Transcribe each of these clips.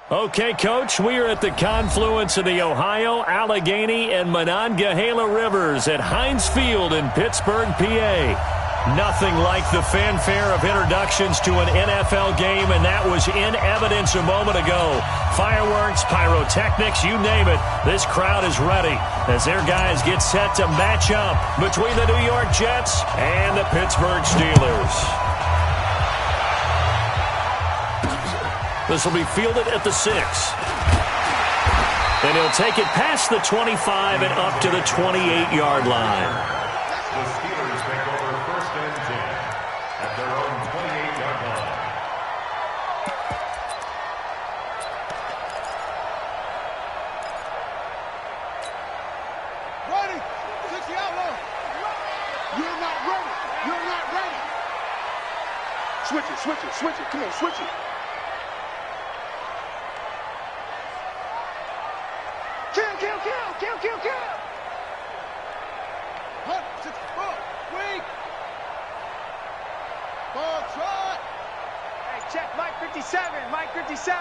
Okay, Coach, we are at the confluence of the Ohio, Allegheny, and Monongahela Rivers at Heinz Field in Pittsburgh, PA. Nothing like the fanfare of introductions to an NFL game, and that was in evidence a moment ago. Fireworks, pyrotechnics, you name it. This crowd is ready as their guys get set to match up between the New York Jets and the Pittsburgh Steelers. This will be fielded at the 6. And he'll take it past the 25 and up to the 28-yard line. The Steelers take over 1st and 10 at their own 28-yard line. Ready. 60 outlaw. You're not ready. You're not ready. Switch it, switch it, switch it. Come on, switch it. Kill. Hunt, 64, weak. Ball trot. Hey, check Mike 57, Mike 57.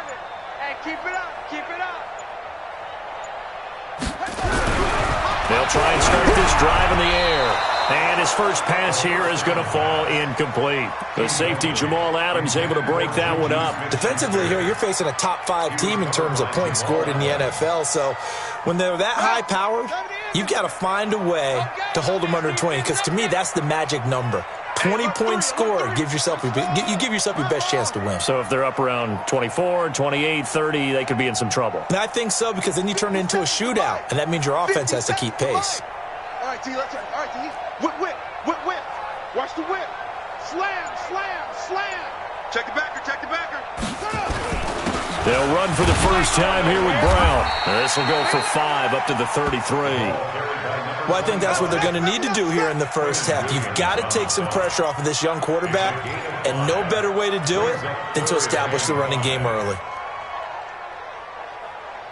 Hey, keep it up, keep it up. They'll try and start this drive in the air. And his first pass here is going to fall incomplete. The safety, Jamal Adams, able to break that one up. Defensively here, you're facing a top-5 team in terms of points scored in the NFL. So when they're that high-powered, you've got to find a way to hold them under 20. Because to me, that's the magic number. 20 points scored gives yourself your best chance to win. So if they're up around 24, 28, 30, they could be in some trouble. And I think so, because then you turn it into a shootout, and that means your offense has to keep pace. All right, T, let's turn. All right, T. Whip. Watch the whip. Slam. Check the backer. They'll run for the first time here with Brown. This will go for 5 up to the 33. Well, I think that's what they're going to need to do here in the first half. You've got to take some pressure off of this young quarterback, and no better way to do it than to establish the running game early.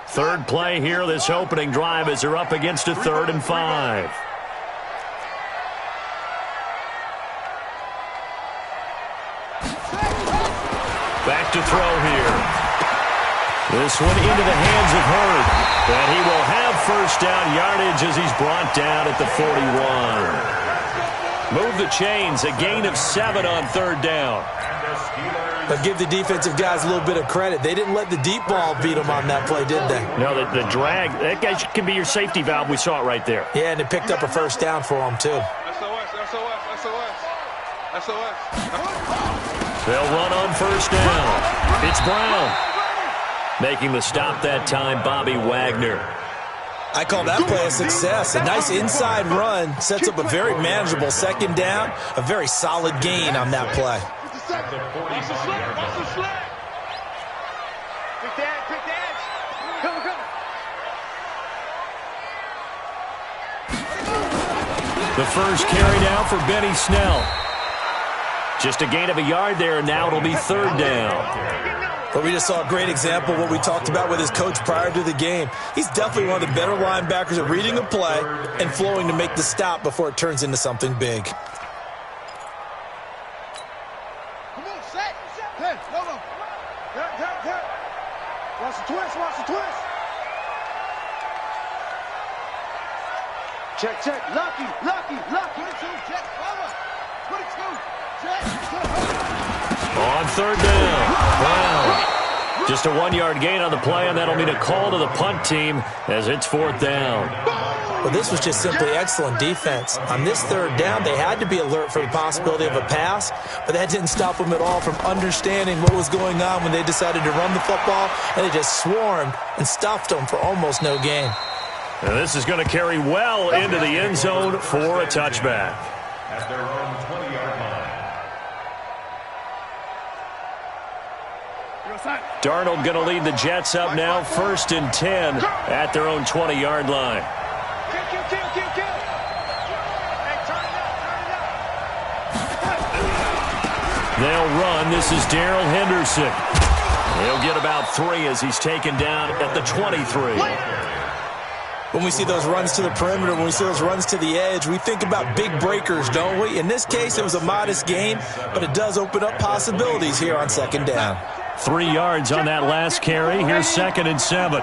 Third play here, this opening drive, as they're up against a 3rd and 5. Back to throw here. This one into the hands of Hurd. And he will have first down yardage as he's brought down at the 41. Move the chains, a gain of 7 on 3rd down. But give the defensive guys a little bit of credit. They didn't let the deep ball beat them on that play, did they? No, the drag, that guy can be your safety valve. We saw it right there. Yeah, and it picked up a first down for them, too. SOS. They'll run on first down. It's Brown. Making the stop that time, Bobby Wagner. I call that play a success. A nice inside run sets up a very manageable 2nd down. A very solid gain on that play. Watch the slip. Pick the edge. Come. The first carry now for Benny Snell. Just a gain of a yard there, and now it'll be 3rd down. But we just saw a great example of what we talked about with his coach prior to the game. He's definitely one of the better linebackers at reading a play and flowing to make the stop before it turns into something big. Come on, set. Hey, no. Here. Watch the twist. Check. Lucky. 22, check, cover. 22, check. On 3rd down, Brown. Just a 1-yard gain on the play, and that'll mean a call to the punt team as it's 4th down. Well, this was just simply excellent defense. On this 3rd down, they had to be alert for the possibility of a pass, but that didn't stop them at all from understanding what was going on when they decided to run the football, and they just swarmed and stuffed them for almost no gain. And this is going to carry well into the end zone for a touchback. At their own 20-yard line. Darnold going to lead the Jets up now, 1st and 10 at their own 20-yard line. Kill. Hey, turn it up. They'll run. This is Darrell Henderson. He'll get about 3 as he's taken down at the 23. When we see those runs to the perimeter, when we see those runs to the edge, we think about big breakers, don't we? In this case, it was a modest gain, but it does open up possibilities here on 2nd down. 3 yards on that last carry. Here's 2nd and 7.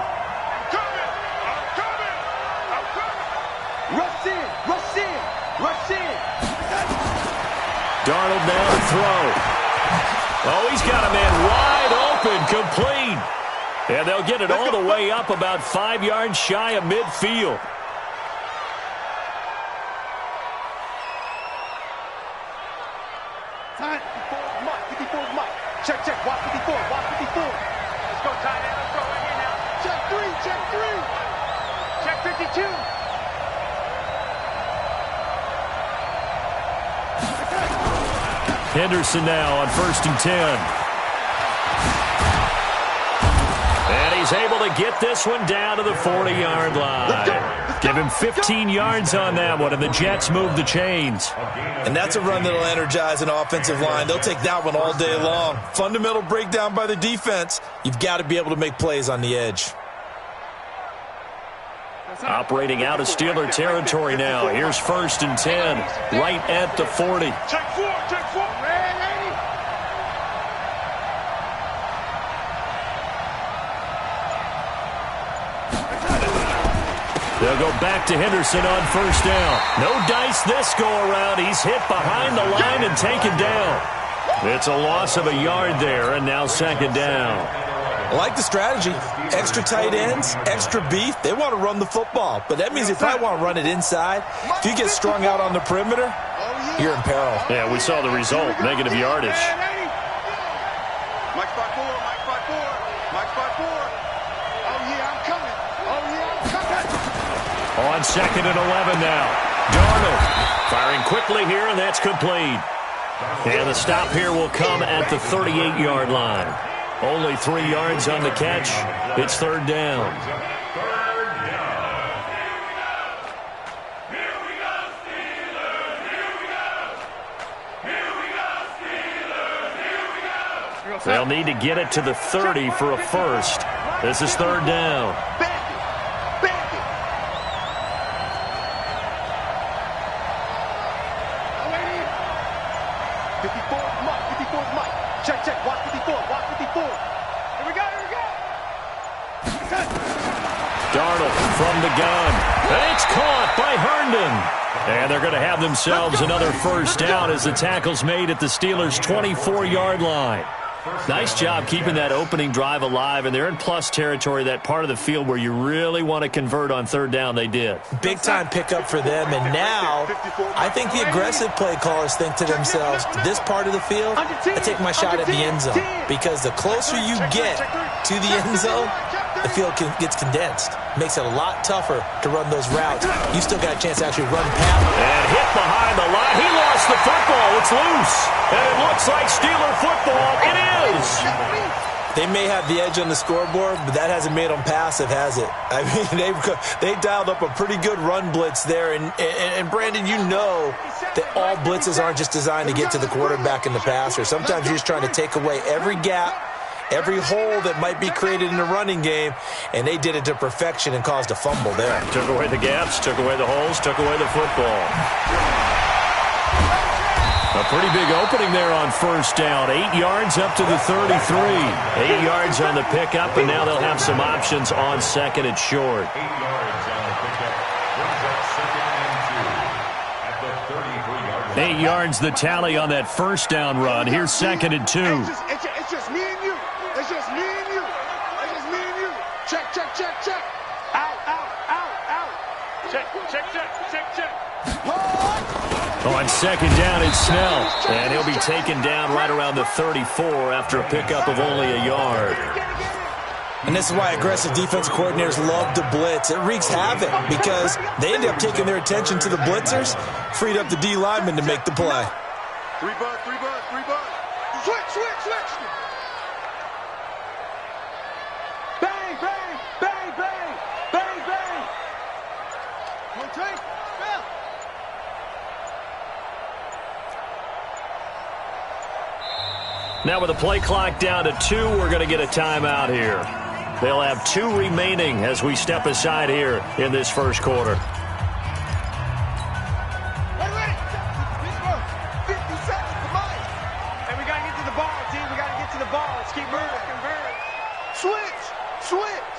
Rush in, rush in, rush in. Darnold now to throw. Oh, he's got a man wide open, complete. And they'll get it all the way up about 5 yards shy of midfield. Time, 54 Mike, 54 Mike. Check, check, watch 54, watch 54. Let's go, tight end. Let's go right here now. Check 3, check 3. Check 52. Henderson now on 1st and 10. And he's able to get this one down to the 40-yard line. Give him 15 yards on that one, and the Jets move the chains. And that's a run that'll energize an offensive line. They'll take that one all day long. Fundamental breakdown by the defense. You've got to be able to make plays on the edge. Operating out of Steeler territory now. Here's 1st and 10, right at the 40. Check 4, check 4. Red 80. They'll go back to Henderson on 1st down. No dice this go-around. He's hit behind the line and taken down. It's a loss of a yard there, and now 2nd down. I like the strategy. Extra tight ends, extra beef. They want to run the football, but that means they probably want to run it inside. If you get strung out on the perimeter, you're in peril. Yeah, we saw the result, negative yardage. Mike spot 4, Mike spot 4, Mike spot 4. Oh, yeah, I'm coming. Oh, yeah, I'm coming. On 2nd and 11 now. Darnold firing quickly here, and that's complete. And the stop here will come at the 38-yard line. Only 3 yards on the catch. It's 3rd down. They'll need to get it to the 30 for a first. This is 3rd down. Check, check, watch 54, watch 54. Here we go, here we go. Darnold from the gun. And it's caught by Herndon. And they're going to have themselves another 1st down as the tackle's made at the Steelers' 24-yard line. Nice job keeping that opening drive alive, and they're in plus territory, that part of the field where you really want to convert on 3rd down. They did. Big-time pickup for them, and now I think the aggressive play callers think to themselves, this part of the field, I take my shot at the end zone, because the closer you get to the end zone, the field gets condensed. Makes it a lot tougher to run those routes. You still got a chance to actually run past. And hit behind the line. He lost the football. It's loose. And it looks like Steeler football. It is. They may have the edge on the scoreboard, but that hasn't made them passive, has it? I mean, they dialed up a pretty good run blitz there. And Brandon, you know that all blitzes aren't just designed to get to the quarterback and the passer. Sometimes you're just trying to take away every gap, every hole that might be created in the running game, and they did it to perfection and caused a fumble there. Took away the gaps, took away the holes, took away the football. A pretty big opening there on 1st down. 8 yards up to the 33. 8 yards on the pickup, and now they'll have some options on 2nd and short. 8 yards on the pickup. Brings up 2nd and 2 at the 33-yard line. 8 yards the tally on that 1st down run. Here's 2nd and 2. It's just me and you. It's just me and you. It's just me and you. Check, check, check, check. Out, out, out, out. Check, check, check, check, check. On 2nd down, it's Snell. And he'll be taken down right around the 34 after a pickup of only a yard. And this is why aggressive defensive coordinators love to blitz. It wreaks havoc because they end up taking their attention to the blitzers, freed up the D lineman to make the play. 3 bud, 3 bud, 3 bud. Switch, switch, switch. Bang, bang, bang, bang, bang, bang. 1 take, spell. Now with the play clock down to 2, we're going to get a timeout here. They'll have 2 remaining as we step aside here in this first quarter. Wait. 50 seconds to Mike. Hey, we got to get to the ball, team. We got to get to the ball. Let's keep Switch. Switch.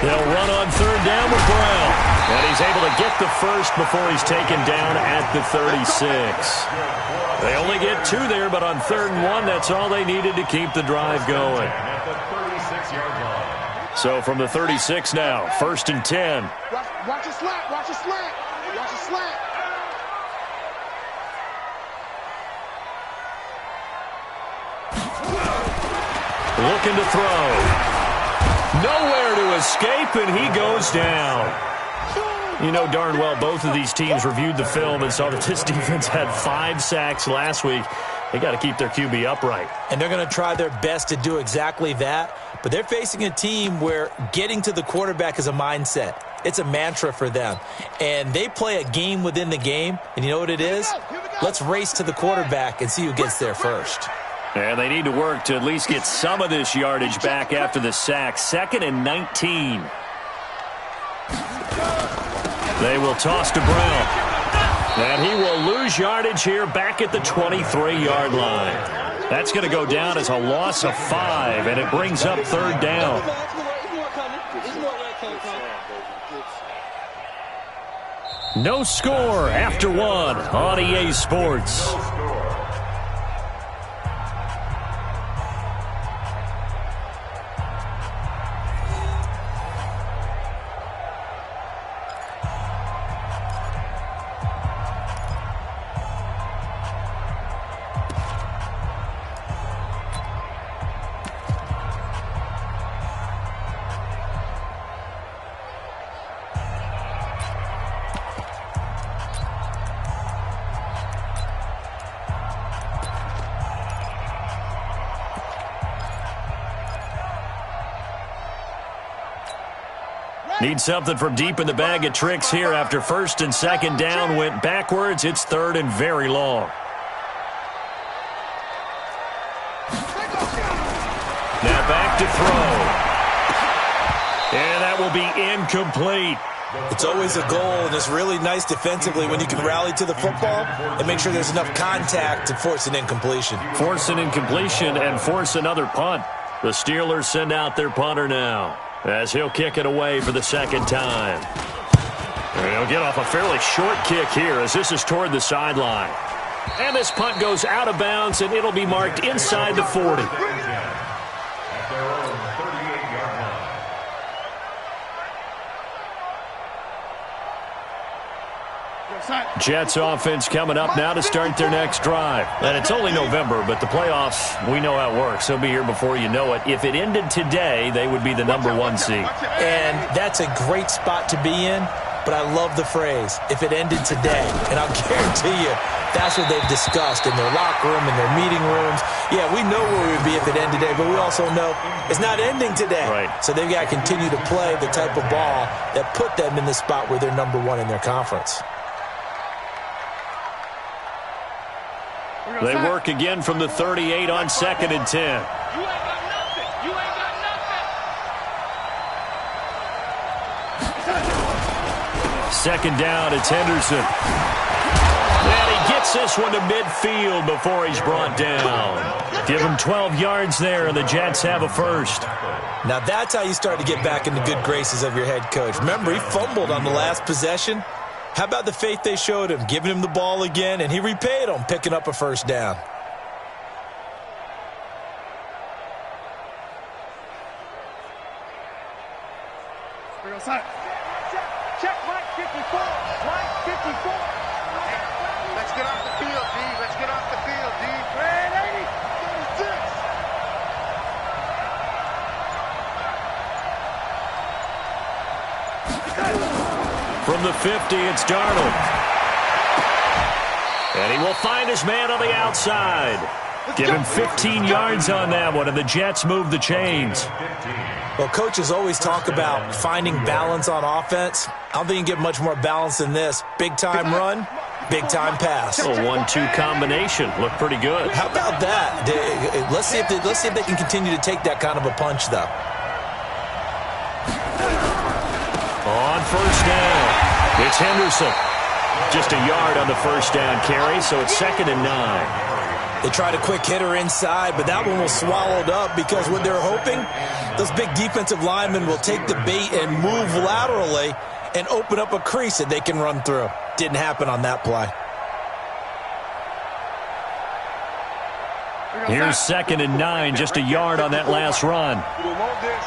They'll run on third down with Brown. And he's able to get the first before he's taken down at the 36. They only get 2 there, but on 3rd and 1, that's all they needed to keep the drive going. So from the 36 now, 1st and 10. Watch a slant. Watch a slant. Watch a slant. Looking to throw. Nowhere to escape, and he goes down. You know darn well both of these teams reviewed the film and saw that this defense had 5 sacks last week. They got to keep their QB upright. And they're going to try their best to do exactly that. But they're facing a team where getting to the quarterback is a mindset. It's a mantra for them. And they play a game within the game. And you know what it is? Let's race to the quarterback and see who gets there first. And they need to work to at least get some of this yardage back after the sack. 2nd and 19. They will toss to Brown. And he will lose yardage here back at the 23-yard line. That's going to go down as a loss of 5, and it brings up 3rd down. No score after 1 on EA Sports. Need something from deep in the bag of tricks here after 1st and 2nd down went backwards. It's 3rd and very long. Now back to throw. And that will be incomplete. It's always a goal, and it's really nice defensively when you can rally to the football and make sure there's enough contact to force an incompletion. Force an incompletion and force another punt. The Steelers send out their punter now, as he'll kick it away for the 2nd time. And he'll get off a fairly short kick here as this is toward the sideline. And this punt goes out of bounds, and it'll be marked inside the 40. Jets offense coming up now to start their next drive. And it's only November, but the playoffs, we know how it works. They'll be here before you know it. If it ended today, they would be the #1 seed. And that's a great spot to be in, but I love the phrase, if it ended today. And I'll guarantee you, that's what they've discussed in their locker room, in their meeting rooms. Yeah, we know where we would be if it ended today, but we also know it's not ending today. Right. So they've got to continue to play the type of ball that put them in the spot where they're #1 in their conference. They work again from the 38 on 2nd and 10. You ain't got nothing. You ain't got nothing. 2nd down, it's Henderson. And he gets this one to midfield before he's brought down. Give him 12 yards there, and the Jets have a first. Now that's how you start to get back in the good graces of your head coach. Remember, he fumbled on the last possession. How about the faith they showed him, giving him the ball again, and he repaid them, picking up a first down. Check Mike 54. Mike 54. Let's get off the field, D. Let's get off the field, D. Red 80. 36. From the 50, it's Darnold. And he will find his man on the outside. Give him 15 yards on that one, and the Jets move the chains. Well, coaches always talk about finding balance on offense. I don't think you can get much more balance than this. Big-time run, big-time pass. A 1-2 combination. Looked pretty good. How about that? Let's see if they can continue to take that kind of a punch, though. On first down, it's Henderson. Just a yard on the first down carry, so it's 2nd and 9. They tried a quick hitter inside, but that one was swallowed up because what they're hoping, those big defensive linemen will take the bait and move laterally and open up a crease that they can run through. Didn't happen on that play. Here's 2nd and 9, just a yard on that last run. You don't want this.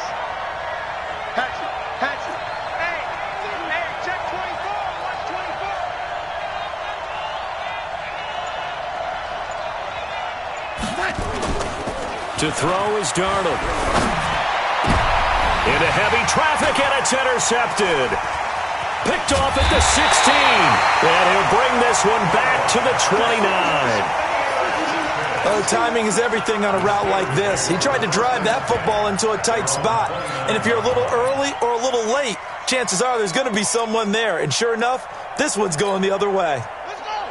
Hatch it. Hatch it. Hey, check 24. Watch 24. To throw is Darnold. Into heavy traffic, and it's intercepted. Picked off at the 16. And he'll bring this one back to the 29. Oh, timing is everything on a route like this. He tried to drive that football into a tight spot. And if you're a little early or a little late, chances are there's going to be someone there. And sure enough, this one's going the other way.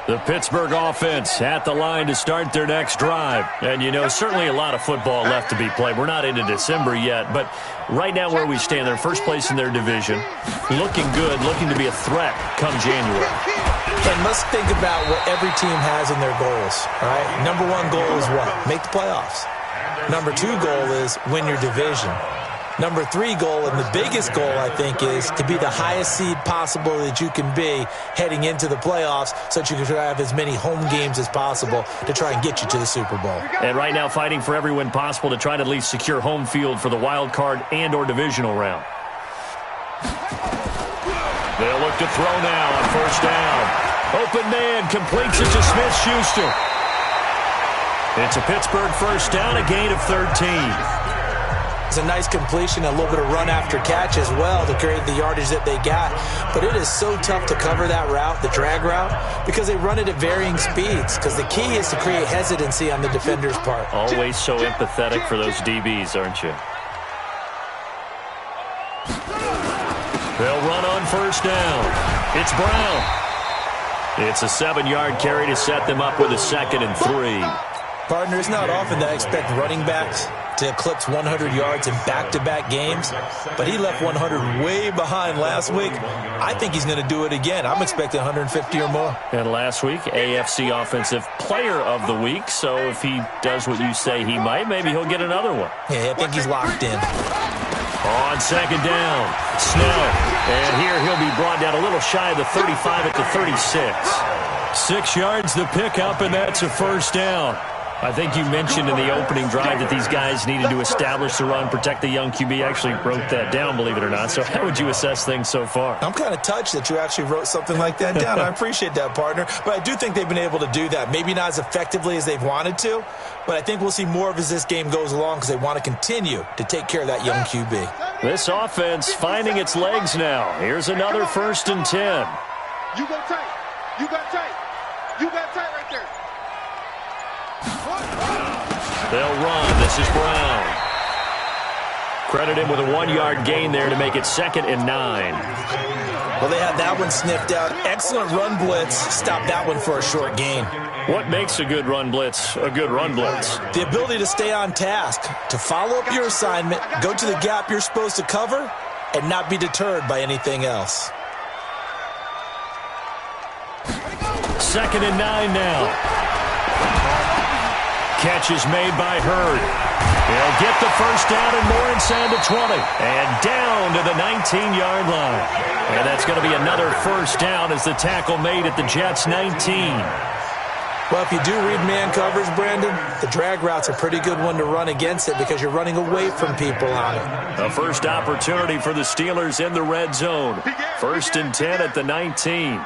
The Pittsburgh offense at the line to start their next drive. And, you know, certainly a lot of football left to be played. We're not into December yet, but right now where we stand, they're first place in their division. Looking good, looking to be a threat come January. And let's think about what every team has in their goals, all right? Number one goal is what? Make the playoffs. Number two goal is win your division. Number three goal, and the biggest goal, I think, is to be the highest seed possible that you can be heading into the playoffs so that you can have as many home games as possible to try and get you to the Super Bowl. And right now fighting for every win possible to try to at least secure home field for the wild card and or divisional round. They'll look to throw now on first down. Open man completes it to Smith-Schuster. It's a Pittsburgh first down, a gain of 13. It's a nice completion, a little bit of run after catch as well to create the yardage that they got. But it is so tough to cover that route, the drag route, because they run it at varying speeds. Because the key is to create hesitancy on the defender's part. Always so empathetic for those DBs, aren't you? They'll run on first down. It's Brown. It's a 7-yard carry to set them up with a 2nd and 3. Partner, it's not often that I expect running backs to eclipse 100 yards in back-to-back games, but he left 100 way behind last week. I think he's going to do it again. I'm expecting 150 or more. And last week, AFC Offensive Player of the Week, so if he does what you say he might, maybe he'll get another one. Yeah, I think he's locked in. On second down, Snell. And here he'll be brought down a little shy of the 35 at the 36. 6 yards the pickup, and that's a first down. I think you mentioned in the opening drive that these guys needed to establish the run, protect the young QB. I actually wrote that down, believe it or not. So how would you assess things so far? I'm kind of touched that you actually wrote something like that down. I appreciate that, partner. But I do think they've been able to do that. Maybe not as effectively as they've wanted to, but I think we'll see more of as this game goes along because they want to continue to take care of that young QB. This offense finding its legs now. Here's another 1st and 10. You go tight. You got tight. You got tight right there. They'll run. This is Brown. Credit him with a 1-yard gain there to make it 2nd and 9. Well, they had that one sniffed out. Excellent run blitz. Stop that one for a short gain. What makes a good run blitz a good run blitz? The ability to stay on task, to follow up your assignment, go to the gap you're supposed to cover, and not be deterred by anything else. 2nd and 9 now. Catch is made by Hurd. He'll get the first down and more inside the 20. And down to the 19-yard line. And that's going to be another first down as the tackle made at the Jets' 19. Well, if you do read man coverage, Brandon, the drag route's a pretty good one to run against it because you're running away from people on it. A first opportunity for the Steelers in the red zone. 1st and 10 at the 19.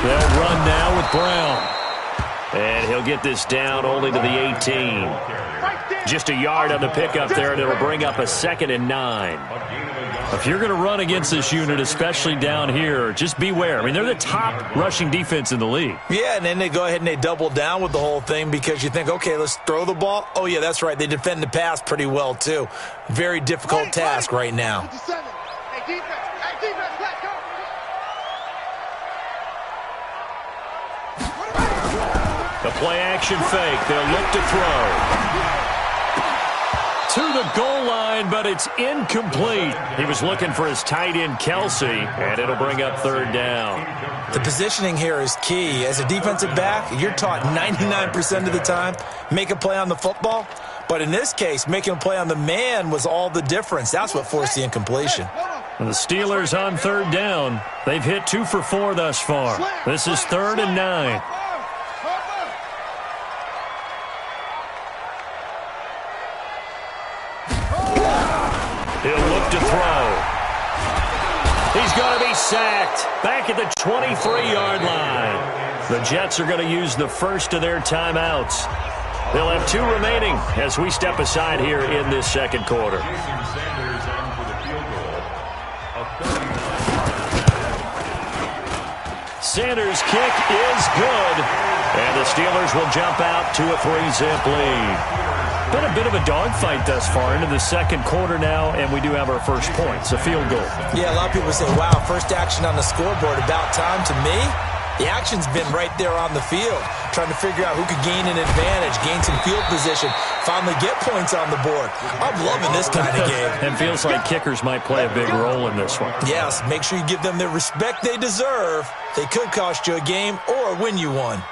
They'll run now with Brown. And he'll get this down only to the 18. Just a yard on the pickup there, and it'll bring up a 2nd and 9. If you're going to run against this unit, especially down here, just beware. I mean, they're the top rushing defense in the league. Yeah, and then they go ahead and they double down with the whole thing because you think, okay, let's throw the ball. Oh, yeah, that's right. They defend the pass pretty well, too. Very difficult task right now. Hey, defense. Hey, defense, let's go. The play-action fake. They'll look to throw. to the goal line, but it's incomplete. He was looking for his tight end, Kelsey, and it'll bring up third down. The positioning here is key. As a defensive back, you're taught 99% of the time, make a play on the football. But in this case, making a play on the man was all the difference. That's what forced the incompletion. And the Steelers on third down. They've hit 2 for 4 thus far. This is 3rd and 9. He'll look to throw. He's going to be sacked back at the 23-yard line. The Jets are going to use the first of their timeouts. They'll have 2 remaining as we step aside here in this second quarter. Sanders' kick is good, and the Steelers will jump out to a 3-zip lead. Been a bit of a dogfight thus far into the second quarter now, and we do have our first points, a field goal. Yeah, a lot of people say, wow, first action on the scoreboard, about time. To me, the action's been right there on the field, trying to figure out who could gain an advantage, gain some field position, finally get points on the board. I'm loving this kind of game. It feels like kickers might play a big role in this one. Yes, make sure you give them the respect they deserve. They could cost you a game or win you one.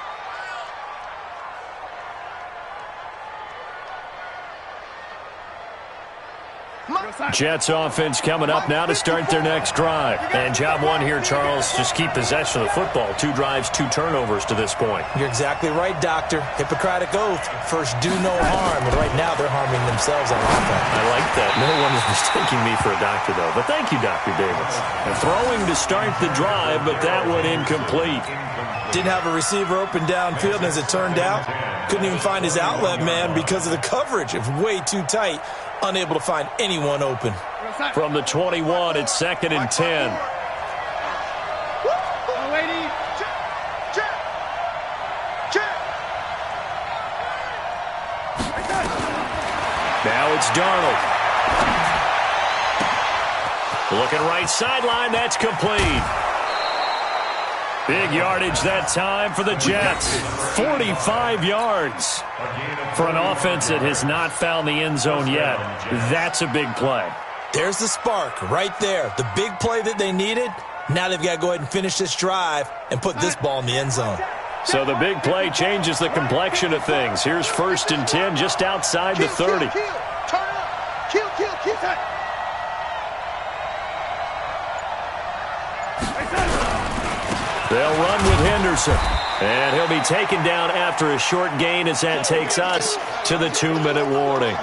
Jets offense coming up now to start their next drive. And job one here, Charles, just keep possession of the football. 2 drives, 2 turnovers to this point. You're exactly right, Doctor. Hippocratic oath. First, do no harm. And right now, they're harming themselves on offense. I like that. No one is mistaking me for a doctor, though. But thank you, Dr. Davis. And throwing to start the drive, but that one incomplete. Didn't have a receiver open downfield, and as it turned out, couldn't even find his outlet man because of the coverage. It was way too tight. Unable to find anyone open. From the 21, it's 2nd and 10. Now it's Darnold. Looking right sideline, that's complete. Big yardage that time for the Jets. 45 yards. For an offense that has not found the end zone yet, that's a big play. There's the spark right there. The big play that they needed. Now they've got to go ahead and finish this drive and put this ball in the end zone. So the big play changes the complexion of things. Here's 1st and 10 just outside the 30. They'll run with Henderson. And he'll be taken down after a short gain as that takes us to the 2-minute warning.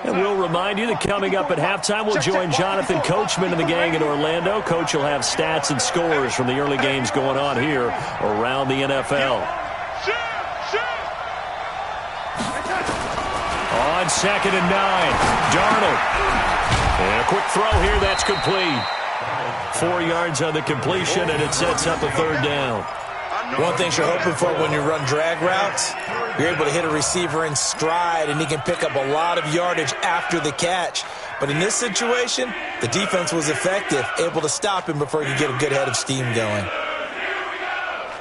And we'll remind you that coming up at halftime, we'll join Jonathan Coachman and the gang in Orlando. Coach will have stats and scores from the early games going on here around the NFL. On 2nd and 9, Darnold. And a quick throw here, that's complete. 4 yards on the completion, and it sets up a 3rd down. One thing you're hoping for when you run drag routes, you're able to hit a receiver in stride, and he can pick up a lot of yardage after the catch. But in this situation, the defense was effective, able to stop him before he could get a good head of steam going.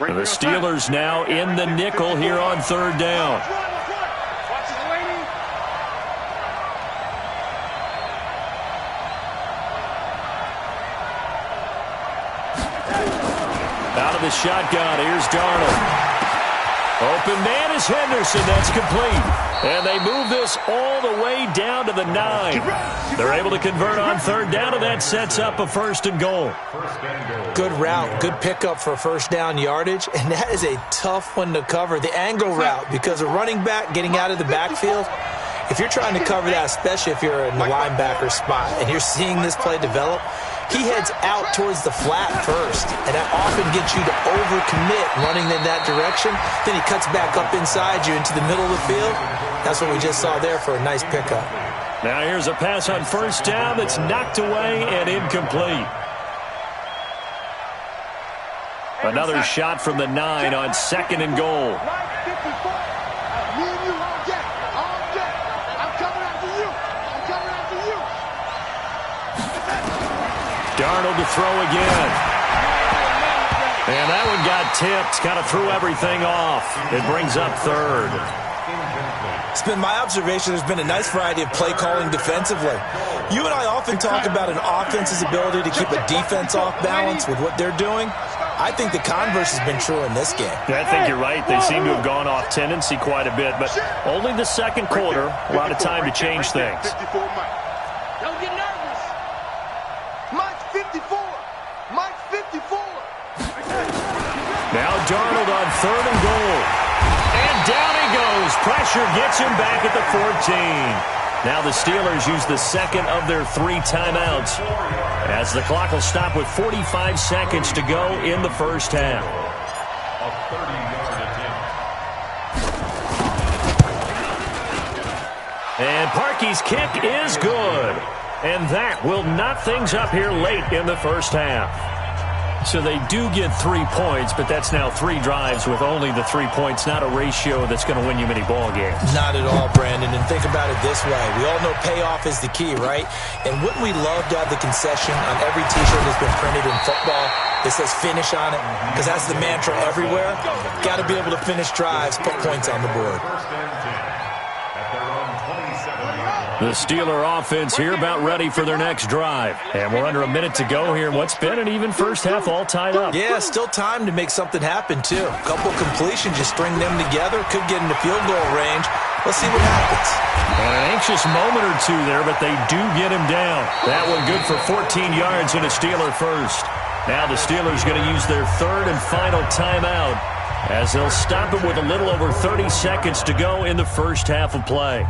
And the Steelers now in the nickel here on 3rd down. Out of the shotgun, here's Darnold. Open man is Henderson, that's complete. And they move this all the way down to the 9. They're able to convert on 3rd down, and that sets up a 1st and goal. Good route, good pickup for 1st down yardage, and that is a tough one to cover, the angle route, because a running back getting out of the backfield, if you're trying to cover that, especially if you're in the linebacker spot, and you're seeing this play develop, he heads out towards the flat first, and that often gets you to overcommit running in that direction. Then he cuts back up inside you into the middle of the field. That's what we just saw there for a nice pickup. Now here's a pass on 1st down that's knocked away and incomplete. Another shot from the 9 on 2nd and goal. Darnold to throw again. And that one got tipped. Kind of threw everything off. It brings up third. It's been my observation there's been a nice variety of play calling defensively. You and I often talk about an offense's ability to keep a defense off balance with what they're doing. I think the converse has been true in this game. Yeah, I think you're right. They seem to have gone off tendency quite a bit, but only the second quarter, a lot of time to change things. Don't get nervous. Mike's 54. Mike's 54. Now Darnold on 3rd and goal. And down he goes. Pressure gets him back at the 14. Now the Steelers use the second of their 3 timeouts, as the clock will stop with 45 seconds to go in the first half. A 30-yard attempt. And Parkey's kick is good. And that will knot things up here late in the first half. So they do get 3 points, but that's now 3 drives with only the 3 points, not a ratio that's going to win you many ball games. Not at all, Brandon. And think about it this way. We all know payoff is the key, right? And wouldn't we love to have the concession on every T-shirt that's been printed in football that says finish on it? Because that's the mantra everywhere. Got to be able to finish drives, put points on the board. First and 10 at their own 27-yard line. The Steeler offense here about ready for their next drive. And we're under a minute to go here in what's been an even first half, all tied up. Yeah, still time to make something happen, too. A couple completions, just string them together. Could get into field goal range. Let's see what happens. And an anxious moment or two there, but they do get him down. That one good for 14 yards and a Steeler first. Now the Steelers going to use their 3rd and final timeout, as they'll stop it with a little over 30 seconds to go in the first half of play.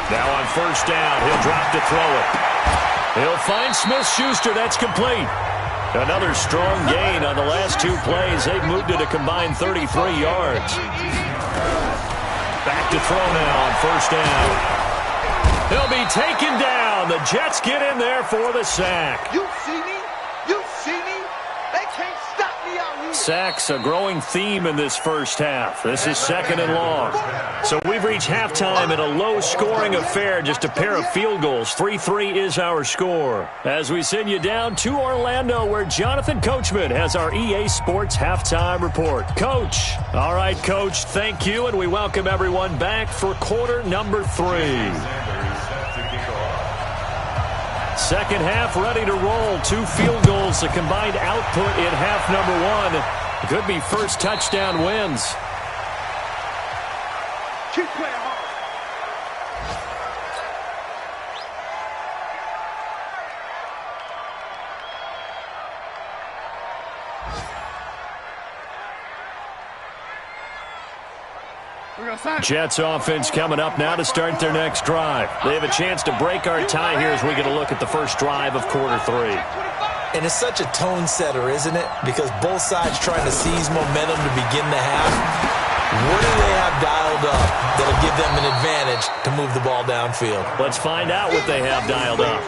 Now on first down, he'll drop to throw it. He'll find Smith-Schuster. That's complete. Another strong gain on the last 2 plays. They've moved it a combined 33 yards. Back to throw now on first down. He'll be taken down. The Jets get in there for the sack. You see me? You see me? They can't stop me out here. Sacks a growing theme in this first half. This is 2nd and long. So we've reached halftime in a low-scoring affair, just a pair of field goals. 3-3 is our score. As we send you down to Orlando, where Jonathan Coachman has our EA Sports halftime report. Coach. All right, Coach, thank you, and we welcome everyone back for quarter number 3. Second half ready to roll. 2 field goals, the combined output in half number 1. Could be first touchdown wins. Keep playing hard. Jets offense coming up now to start their next drive. They have a chance to break our tie here as we get a look at the first drive of quarter 3. And it's such a tone setter, isn't it? Because both sides trying to seize momentum to begin the half. What do they have dialed up that'll give them an advantage to move the ball downfield? Let's find out what they have dialed up.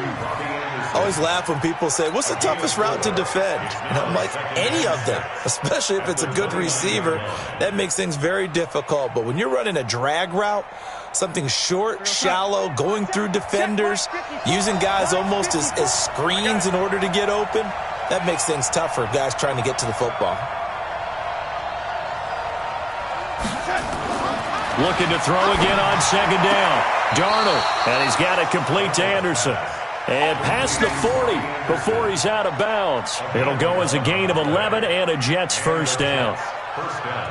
I always laugh when people say, what's the toughest route to defend? And I'm like, any of them, especially if it's a good receiver. That makes things very difficult. But when you're running a drag route, something short, shallow, going through defenders, using guys almost as screens in order to get open, that makes things tough for guys trying to get to the football. Looking to throw again on second down. Darnold, and he's got it complete to Anderson. And past the 40 before he's out of bounds. It'll go as a gain of 11 and a Jets first down. First down.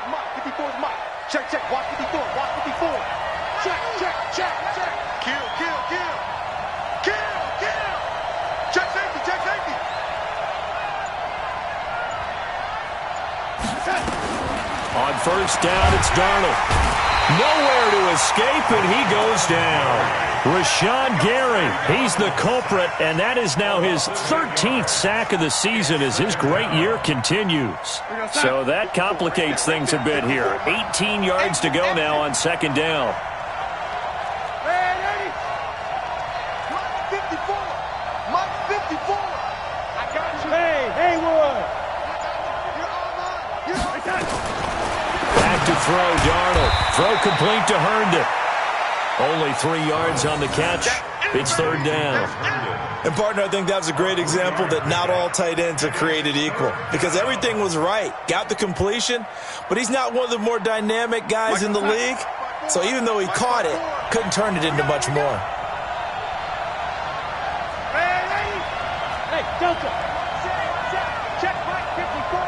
Mike, 54 is Mike. Check, check, watch 54, watch 54. Check, check, check, check. Kill, kill, kill. Kill, kill. Check safety, check safety. On first down, it's Darnold. Nowhere to escape, and he goes down. Rashawn Gary, he's the culprit, and that is now his 13th sack of the season as his great year continues. So that complicates things a bit here. 18 yards to go now on second down. Mike 54. Mike throw, Darnold. Throw complete to Herndon. Only 3 yards on the catch. It's third down. And, partner, I think that was a great example that not all tight ends are created equal because everything was right. Got the completion, but he's not one of the more dynamic guys in the league. So even though he caught it, couldn't turn it into much more. Hey, Delta. Check line 54.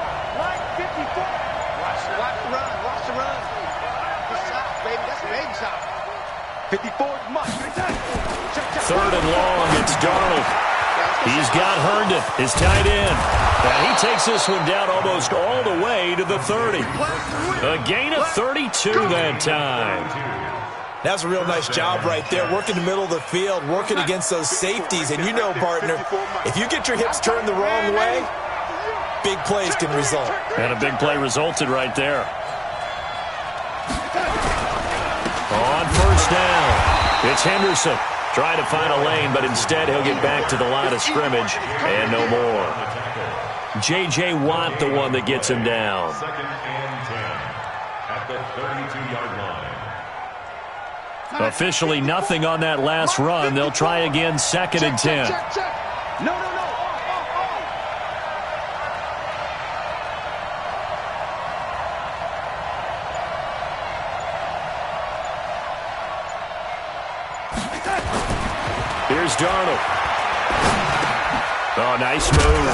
Line 54. Watch the run. Watch the run. Good shot, baby. That's a baby shot. 54 is much. Third and long, it's Darnold. He's got Herndon, his tight end. And he takes this one down almost all the way to the 30. A gain of 32 that time. That's a real nice job right there, working the middle of the field, working against those safeties. And you know, partner, if you get your hips turned the wrong way, big plays can result. And a big play resulted right there. On first down, it's Henderson. Trying to find a lane, but instead he'll get back to the line of scrimmage and no more. J.J. Watt, the one that gets him down. Second and 10 at the 32-yard line. Officially nothing on that last run. They'll try again, second and 10. No. Here's Darnold. Oh, nice move.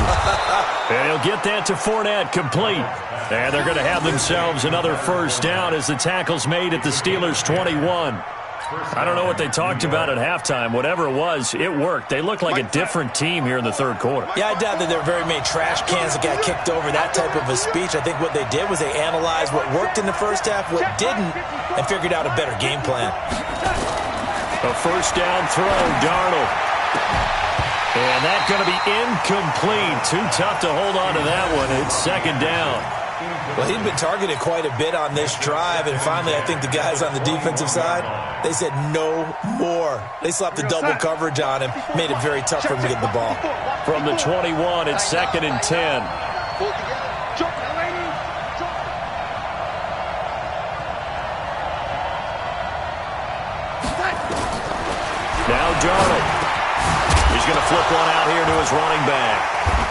And he'll get that to Fournette, complete. And they're going to have themselves another first down as the tackle's made at the Steelers' 21. I don't know what they talked about at halftime. Whatever it was, it worked. They look like a different team here in the third quarter. Yeah, I doubt that there were very many trash cans that got kicked over, that type of a speech. I think what they did was they analyzed what worked in the first half, what didn't, and figured out a better game plan. A first down throw, Darnold. And that's going to be incomplete. Too tough to hold on to that one. It's second down. Well, he'd been targeted quite a bit on this drive, and finally I think the guys on the defensive side, they said no more. They slapped the double coverage on him, made it very tough for him to get the ball. From the 21, it's second and 10. Now Darnold. He's going to flip one out here to his running back.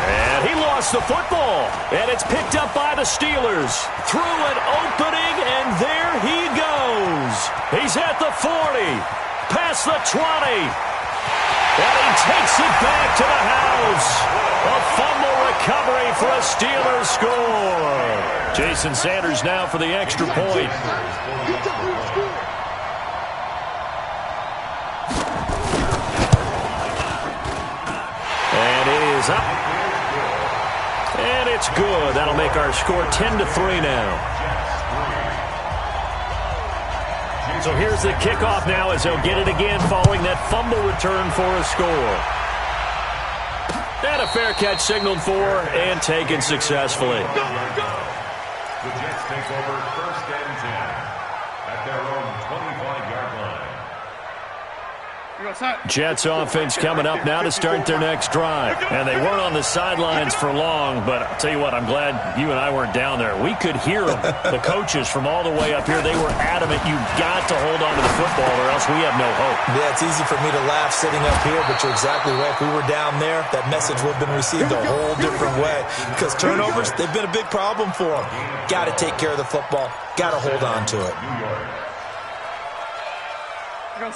And he lost the football. And it's picked up by the Steelers. Through an opening, and there he goes. He's at the 40. Past the 20. And he takes it back to the house. A fumble recovery for a Steelers score. Jason Sanders now for the extra point. And it is up. And it's good. That'll make our score 10-3 now. So here's the kickoff now as they'll get it again following that fumble return for a score. And a fair catch signaled for and taken successfully. The Jets take over first and 10 at their own 25-yard line. Jets offense coming up now to start their next drive. And they weren't on the sidelines for long, but I'll tell you what, I'm glad you and I weren't down there. We could hear them, the coaches from all the way up here. They were adamant, you've got to hold on to the football or else we have no hope. Yeah, it's easy for me to laugh sitting up here, but you're exactly right. If we were down there, that message would have been received a whole different way. Because turnovers, they've been a big problem for them. Got to take care of the football. Got to hold on to it.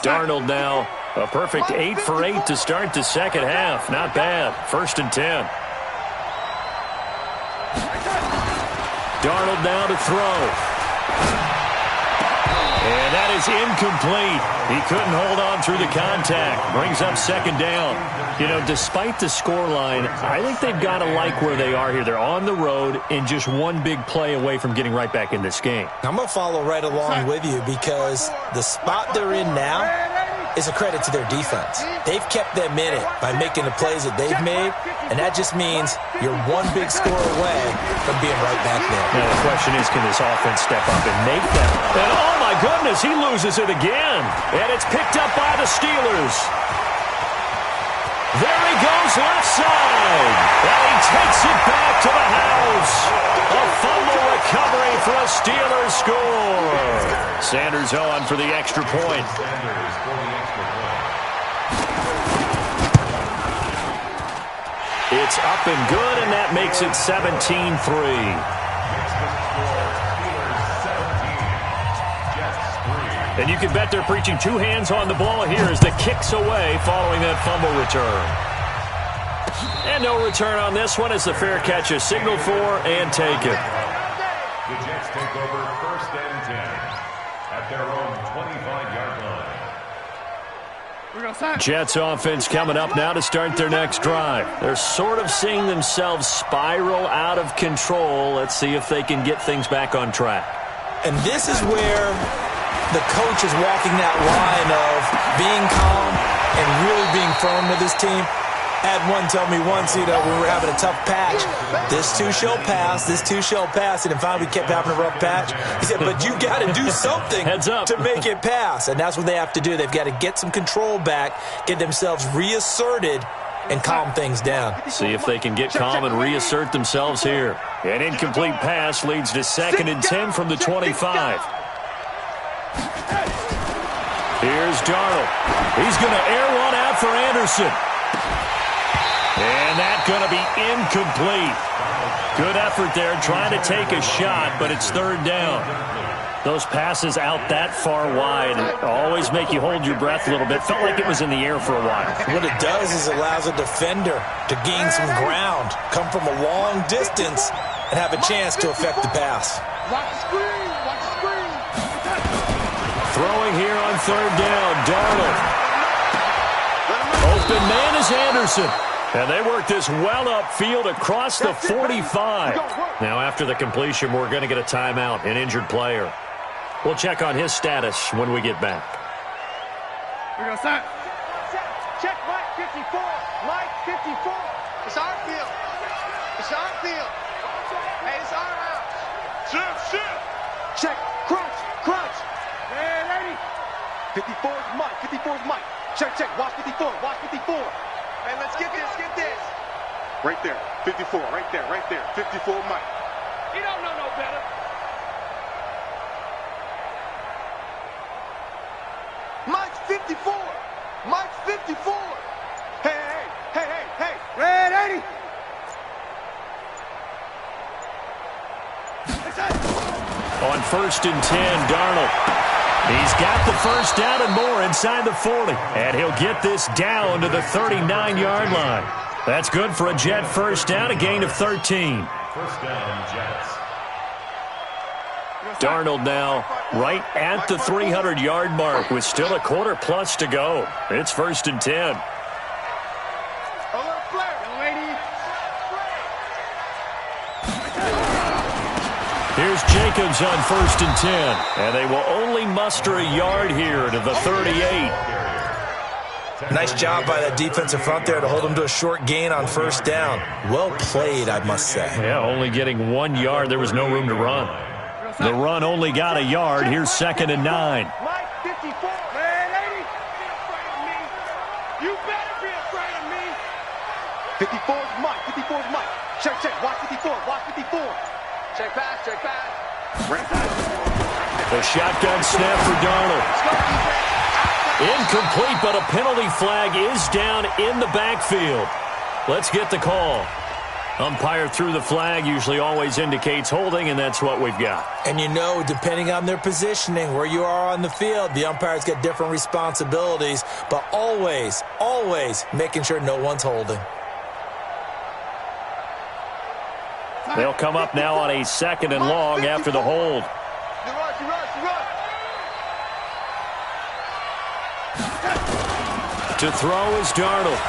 Darnold now, a perfect 8 for 8 to start the second half. Not bad. First and 10. Darnold now to throw. And that is incomplete. He couldn't hold on through the contact. Brings up second down. You know, despite the scoreline, I think they've got to like where they are here. They're on the road and just one big play away from getting right back in this game. I'm going to follow right along with you because the spot they're in now is a credit to their defense. They've kept them in it by making the plays that they've made, and that just means you're one big score away from being right back there. Now the question is, can this offense step up and make that? And oh my goodness, he loses it again. And it's picked up by the Steelers. There he goes left side. And he takes it back to the house. A fumble recovery for a Steelers score. Sanders on for the extra point. Sanders for the extra point. It's up and good, and that makes it 17-3. And you can bet they're preaching two hands on the ball here as the kick's away following that fumble return. And no return on this one as the fair catch is signaled for and taken. The Jets take over first and 10 at their own 25-yard line. Jets offense coming up now to start their next drive. They're sort of seeing themselves spiral out of control. Let's see if they can get things back on track. And this is where the coach is walking that line of being calm and really being firm with his team. Had one tell me once, when we were having a tough patch, this too shall pass, this too shall pass. And then finally we kept having a rough patch. He said, but you got to do something to make it pass. And that's what they have to do. They've got to get some control back, get themselves reasserted, and calm things down. See if they can get calm and reassert themselves here. An incomplete pass leads to 2nd and 10 from the 25. Here's Darnold. He's going to air one out for Anderson. And that's going to be incomplete. Good effort there trying to take a shot, but it's 3rd down. Those passes out that far wide always make you hold your breath a little bit. Felt like it was in the air for a while. What it does is it allows a defender to gain some ground, come from a long distance, and have a chance to affect the pass. Watch the screen. Watch the screen. Throwing here on 3rd down, Darnold. Open man is Anderson. And they work this well upfield across the 45. Now, after the completion, we're going to get a timeout, an injured player. We'll check on his status when we get back. We're going to start. Check Mike 54. Mike 54. It's our field. It's our field. Hey, it's our house. Shift. Check. Crunch. Crunch. Hey, lady. 54 is Mike. 54 is Mike. Check. Watch 54. Watch 54. Hey, let's get this. Get this. Right there. 54. Right there. 54 Mike. You don't know no better. Mike's 54. Mike's 54. Hey. Red 80. On 1st and 10, Darnold. He's got the first down and more inside the 40. And he'll get this down to the 39-yard line. That's good for a Jet first down, a gain of 13. First down, Jets. Darnold now right at the 300-yard mark with still a quarter plus to go. It's 1st and 10. Here's Jacobs on 1st and 10. And they will only muster a yard here to the 38. Nice job by that defensive front there to hold them to a short gain on 1st down. Well played, I must say. Yeah, only getting 1 yard. There was no room to run. The run only got a yard. Here's 2nd and 9. Mike 54. Man, lady. Be afraid of me. You better be afraid of me. 54 is Mike. 54 is Mike. Check. Watch 54. Watch 54. Check pass. The shotgun snap for Darnold. Incomplete, but a penalty flag is down in the backfield. Let's get the call. Umpire threw the flag, usually always indicates holding, and that's what we've got. And depending on their positioning, where you are on the field, the umpire's got different responsibilities, but always making sure no one's holding. They'll come up now on a 2nd and long after the hold. You run. To throw is Darnold.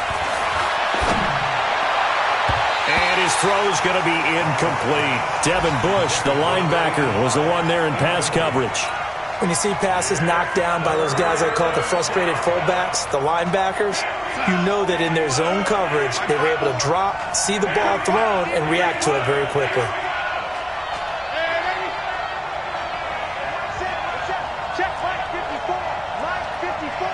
And his throw is going to be incomplete. Devin Bush, the linebacker, was the one there in pass coverage. When you see passes knocked down by those guys I call the frustrated fullbacks, the linebackers, you know that in their zone coverage, they were able to drop, see the ball thrown, and react to it very quickly. Check Mike 54. Mike 54.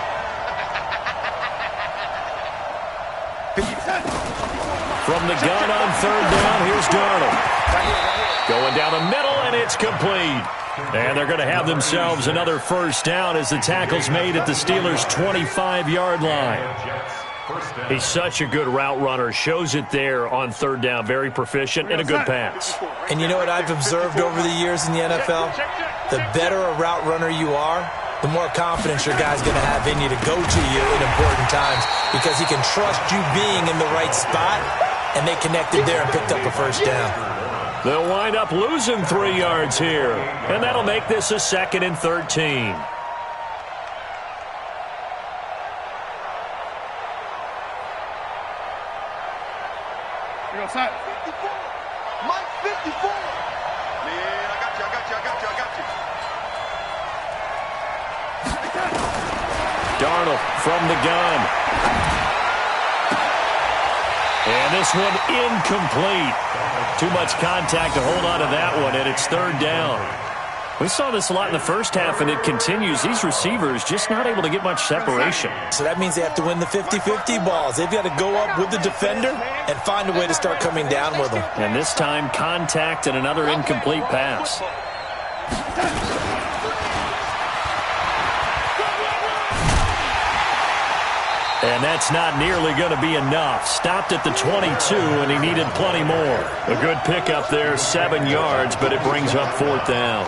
From the gun on third down, here's Darnold. Going down the middle, and it's complete. And they're going to have themselves another first down as the tackle's made at the Steelers' 25-yard line. He's such a good route runner. Shows it there on third down. Very proficient and a good pass. And you know what I've observed over the years in the NFL? The better a route runner you are, the more confidence your guy's going to have in you to go to you in important times because he can trust you being in the right spot, and they connected there and picked up a first down. They'll wind up losing 3 yards here, and that'll make this a 2nd and 13. You're outside. 54. Mike, 54. Yeah, I got you. Darnold from the gun. And this one incomplete. Too much contact to hold on to that one, and it's third down. We saw this a lot in the first half, and it continues. These receivers just not able to get much separation. So that means they have to win the 50-50 balls. They've got to go up with the defender and find a way to start coming down with them. And this time, contact and another incomplete pass. And that's not nearly going to be enough. Stopped at the 22, and he needed plenty more. A good pickup there, 7 yards, but it brings up fourth down.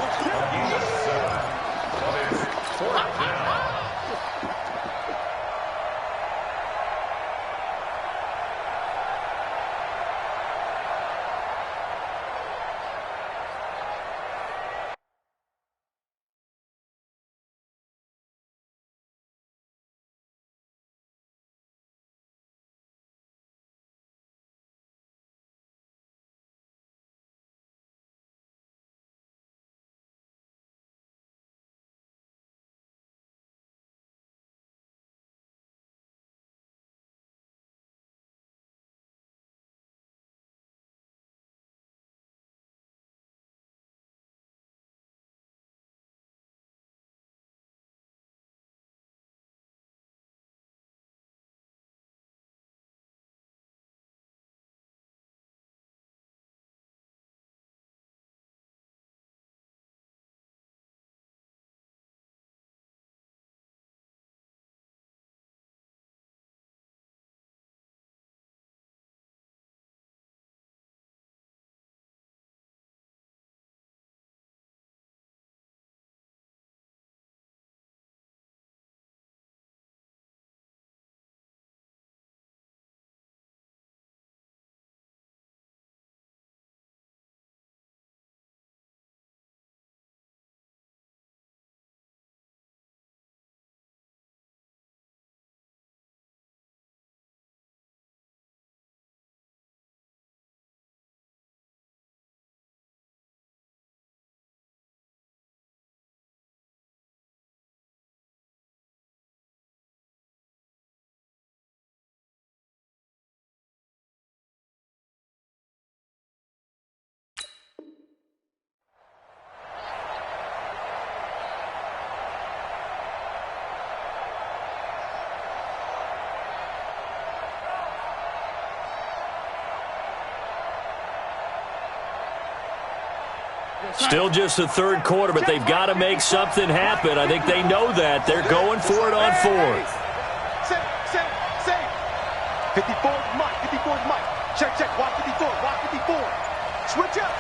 Still just the third quarter, but they've got to make something happen. I think they know that. They're going for it on fourth. Save. 54 is Mike. 54 is Mike. Check. Watch 54. Watch 54. Switch up.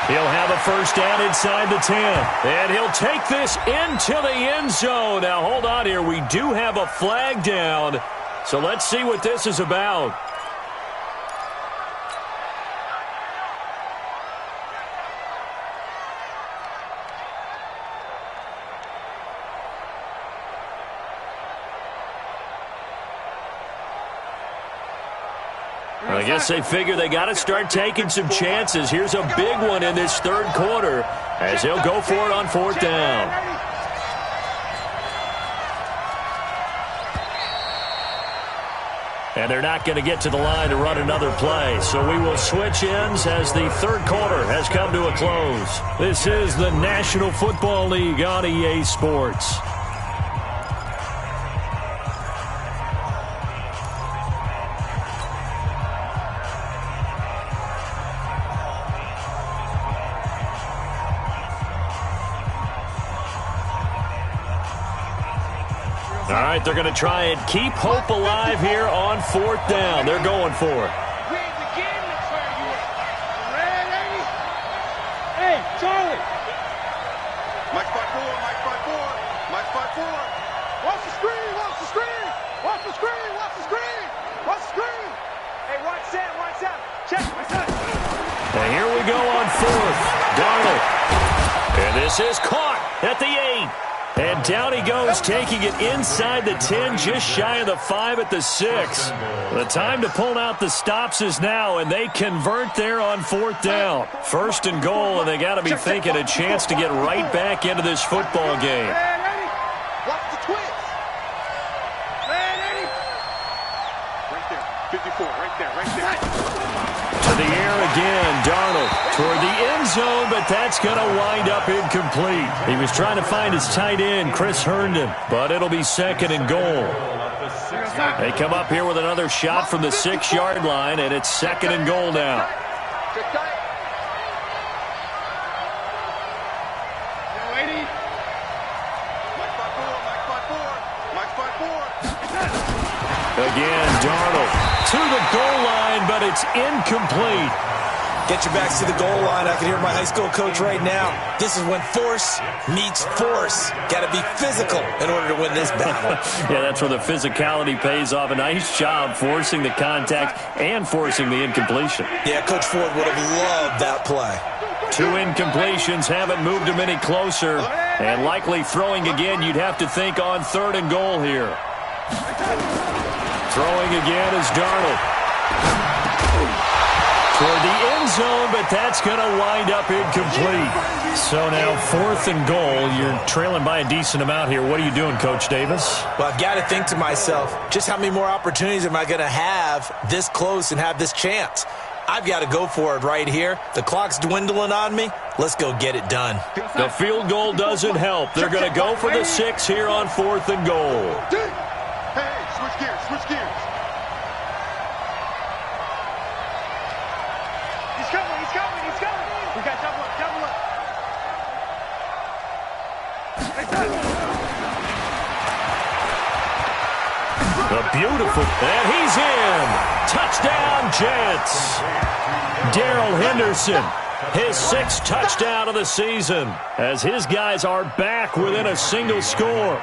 He'll have a first down inside the 10. And he'll take this into the end zone. Now, hold on here. We do have a flag down. So let's see what this is about. I guess they figure they got to start taking some chances. Here's a big one in this third quarter as he'll go for it on fourth down. And they're not going to get to the line to run another play. So we will switch ends as the third quarter has come to a close. This is the National Football League on EA Sports. All right, they're going to try and keep hope alive here on 4th down. They're going for it. Hey, Charlie. Mike 5-4, Mike 5-4, Mike 5-4. Watch the screen, watch the screen. Watch the screen, watch the screen. Watch the screen. Hey, watch Sam. Check, my son. And here we go on 4th. Darnold. And this is caught at the 8. And down he goes, taking it inside the 10, just shy of the 5 at the 6. The time to pull out the stops is now, and they convert there on 4th down. 1st and goal, and they got to be thinking a chance to get right back into this football game. Watch the twist. Right there, 54, right there. To the air again, Darnold toward the end zone, but that's going to wind up incomplete. He was trying to find his tight end, Chris Herndon, but it'll be 2nd and goal. They come up here with another shot from the 6-yard line, and it's 2nd and goal now. Again, Darnold to the goal line, but it's incomplete. Get your backs to the goal line. I can hear my high school coach right now. This is when force meets force. Got to be physical in order to win this battle. Yeah, that's where the physicality pays off. A nice job forcing the contact and forcing the incompletion. Yeah, Coach Ford would have loved that play. 2 incompletions haven't moved him any closer. And likely throwing again, you'd have to think on 3rd and goal here. Throwing again is Darnold. Toward the end zone, but that's going to wind up incomplete. So now 4th and goal. You're trailing by a decent amount here. What are you doing, Coach Davis? Well, I've got to think to myself, just how many more opportunities am I going to have this close and have this chance? I've got to go for it right here. The clock's dwindling on me. Let's go get it done. The field goal doesn't help. They're going to go for the 6 here on 4th and goal. Hey, switch gears. He's coming. We got double up. The beautiful, and he's in. Touchdown, Jets. Darrell Henderson, his 6th touchdown of the season, as his guys are back within a single score.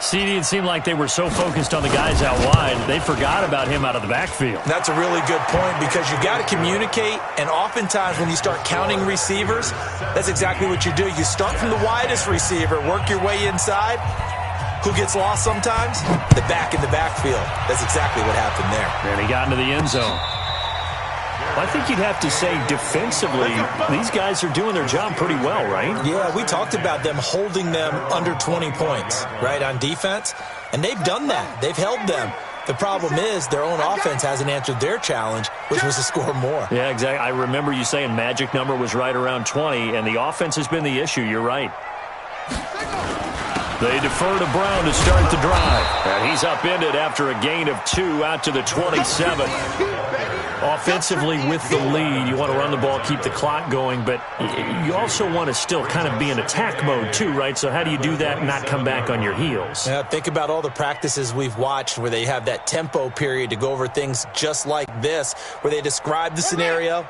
CD, it seemed like they were so focused on the guys out wide, they forgot about him out of the backfield. That's a really good point because you've got to communicate, and oftentimes when you start counting receivers, that's exactly what you do. You start from the widest receiver, work your way inside. Who gets lost sometimes? The back in the backfield. That's exactly what happened there. And he got into the end zone. I think you'd have to say defensively, these guys are doing their job pretty well, right? Yeah, we talked about them holding them under 20 points, right, on defense. And they've done that. They've held them. The problem is their own offense hasn't answered their challenge, which was to score more. Yeah, exactly. I remember you saying magic number was right around 20, and the offense has been the issue. You're right. They defer to Brown to start the drive. And he's upended after a gain of 2 out to the 27. Offensively with the lead, you want to run the ball, keep the clock going, but you also want to still kind of be in attack mode too, right? So how do you do that and not come back on your heels? Yeah, think about all the practices we've watched where they have that tempo period to go over things just like this, where they describe the scenario,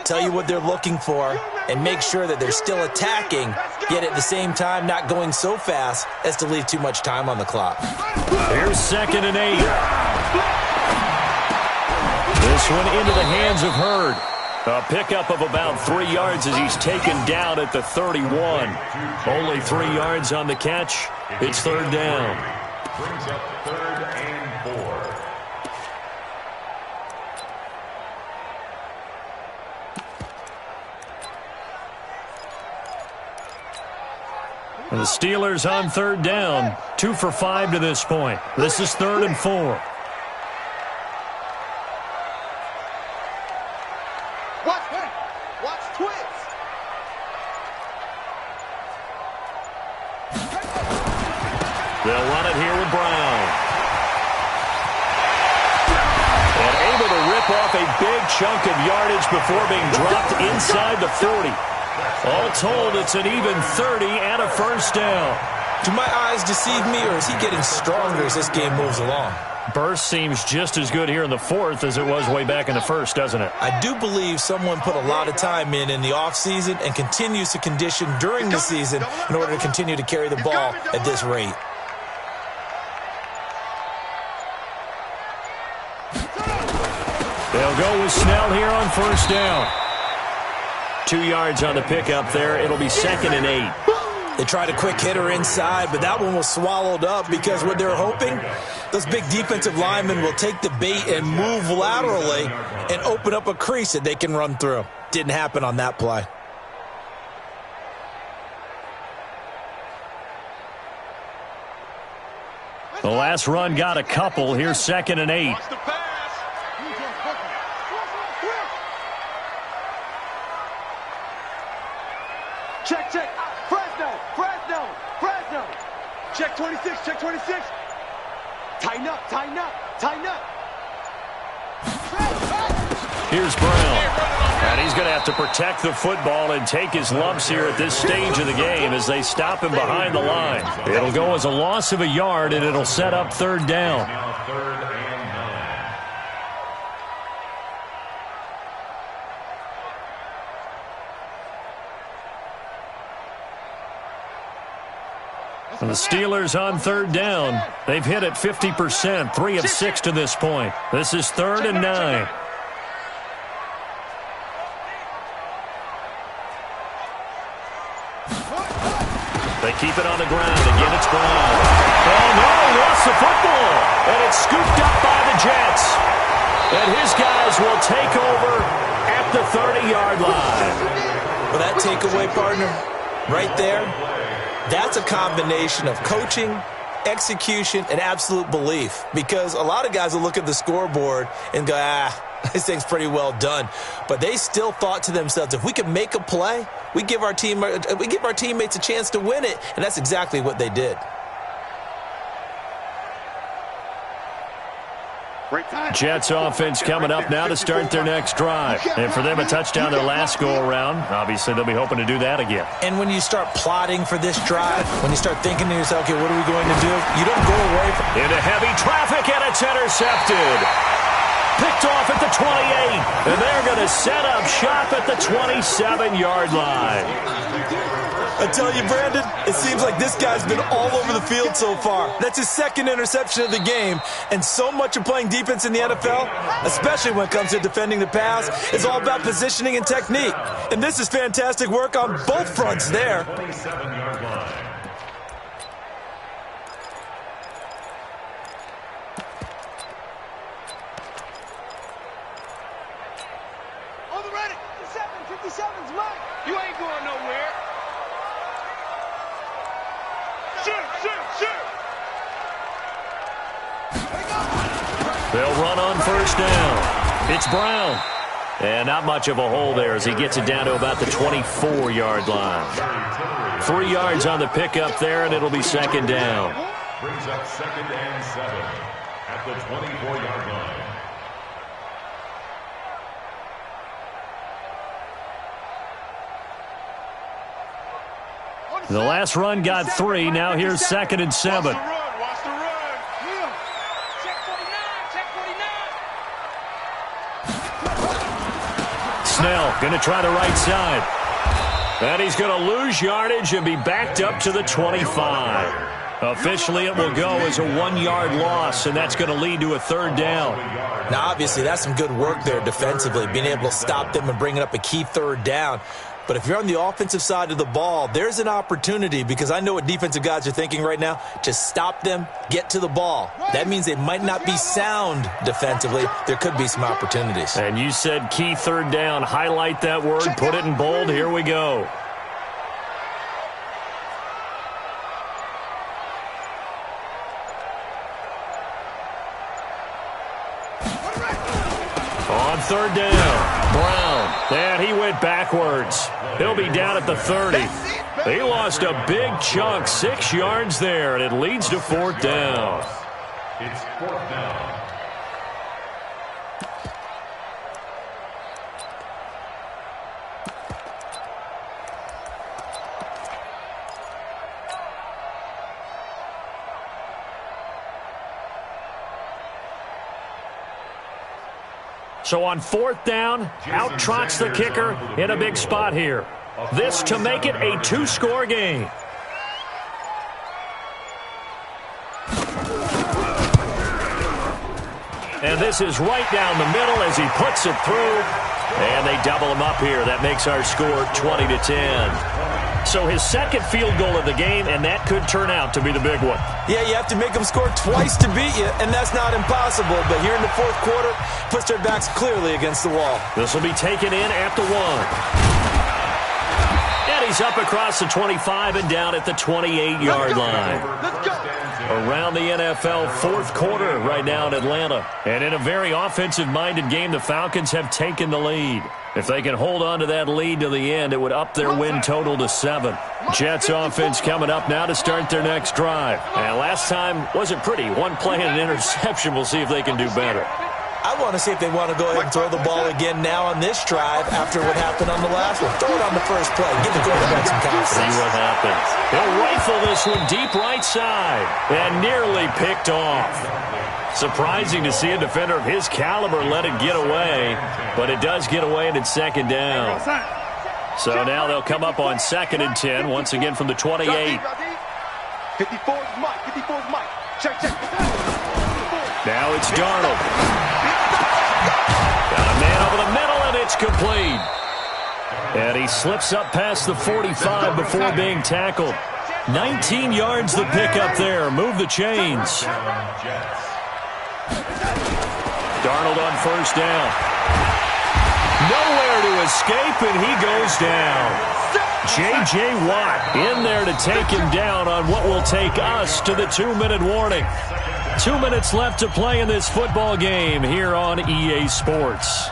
tell you what they're looking for, and make sure that they're still attacking, yet at the same time not going so fast as to leave too much time on the clock. Here's 2nd and 8. This one into the hands of Hurd. A pickup of about 3 yards as he's taken down at the 31. Only 3 yards on the catch. It's 3rd down. Brings up 3rd and 4. And the Steelers on 3rd down. 2 for 5 to this point. This is 3rd and 4. Watch twist. They'll run it here with Brown. And able to rip off a big chunk of yardage before being dropped inside the 40. All told, it's an even 30 and a 1st down. Do my eyes deceive me, or is he getting stronger as this game moves along? Burst seems just as good here in the fourth as it was way back in the first, doesn't it? I do believe someone put a lot of time in the offseason and continues to condition during the season in order to continue to carry the ball at this rate. They'll go with Snell here on first down. 2 yards on the pickup there. It'll be 2nd and 8. They tried a quick hitter inside, but that one was swallowed up because what they're hoping, those big defensive linemen will take the bait and move laterally and open up a crease that they can run through. Didn't happen on that play. The last run got a couple. Here's 2nd and 8. Check. Fresno. Check 26, check 26. Tighten up. Here's Brown. And he's going to have to protect the football and take his lumps here at this stage of the game as they stop him behind the line. It'll go as a loss of a yard, and it'll set up 3rd down. Now 3rd and 9. And the Steelers on 3rd down. They've hit it 50%, 3 of 6 to this point. This is 3rd and 9. They keep it on the ground. Again, it's Brown. Oh, no, he lost the football. And it's scooped up by the Jets. And his guys will take over at the 30-yard line. Well, that takeaway, partner, right there, that's a combination of coaching, execution, and absolute belief. Because a lot of guys will look at the scoreboard and go, this thing's pretty well done. But they still thought to themselves, if we can make a play, we give our teammates a chance to win it. And that's exactly what they did. Jets offense coming up now to start their next drive. And for them, a touchdown their last go-around. Obviously, they'll be hoping to do that again. And when you start plotting for this drive, when you start thinking to yourself, okay, what are we going to do? You don't go away from into heavy traffic, and it's intercepted. Picked off at the 28. And they're going to set up shop at the 27-yard line. I tell you, Brandon, it seems like this guy's been all over the field so far. That's his 2nd interception of the game. And so much of playing defense in the NFL, especially when it comes to defending the pass, is all about positioning and technique. And this is fantastic work on both fronts there. 27-yard line. On the ready. 57's Mike. You ain't going nowhere. Shoot. They'll run on first down. It's Brown. And not much of a hole there as he gets it down to about the 24-yard line. 3 yards on the pickup there, and it'll be 2nd down. Brings up 2nd and 7 at the 24-yard line. The last run got 3. Now here's 2nd and 7. Watch the run. Check 49. Snell going to try the right side. And he's going to lose yardage and be backed up to the 25. Officially, it will go as a 1-yard loss, and that's going to lead to a 3rd down. Now, obviously, that's some good work there defensively, being able to stop them and bringing up a key 3rd down. But if you're on the offensive side of the ball, there's an opportunity, because I know what defensive guys are thinking right now. Just stop them, get to the ball. That means they might not be sound defensively. There could be some opportunities. And you said key 3rd down. Highlight that word, put it in bold. Here we go. On 3rd down, Brown. And he went backwards. He'll be down at the 30. He lost a big chunk, 6 yards there, and it leads to 4th down. It's 4th down. So on 4th down, out trots the kicker in a big spot here. This to make it a 2-score game. And this is right down the middle as he puts it through. And they double him up here. That makes our score 20-10. So his second field goal of the game, and that could turn out to be the big one. Yeah, you have to make them score twice to beat you, and that's not impossible. But here in the 4th quarter, puts their backs clearly against the wall. This will be taken in at the 1. And he's up across the 25 and down at the 28-yard line. Let's go. Around the NFL 4th quarter right now in Atlanta. And in a very offensive-minded game, the Falcons have taken the lead. If they can hold on to that lead to the end, it would up their win total to 7. Jets offense coming up now to start their next drive. And last time wasn't pretty. One play and an interception. We'll see if they can do better. I want to see if they want to go ahead and throw the ball again now on this drive after what happened on the last one. Throw it on the first play. Give the quarterback some confidence. See what happens. He'll rifle this one deep right side and nearly picked off. Surprising to see a defender of his caliber let it get away, but it does get away and it's 2nd down. So now they'll come up on 2nd and 10 once again from the 28. 54 is Mike. 54 is Mike. Check. Now it's Darnold. Got a man over the middle, and it's complete. And he slips up past the 45 before being tackled. 19 yards the pickup there. Move the chains. Darnold on 1st down. Nowhere to escape, and he goes down. J.J. Watt in there to take him down on what will take us to the 2-minute warning. 2 minutes left to play in this football game here on EA Sports.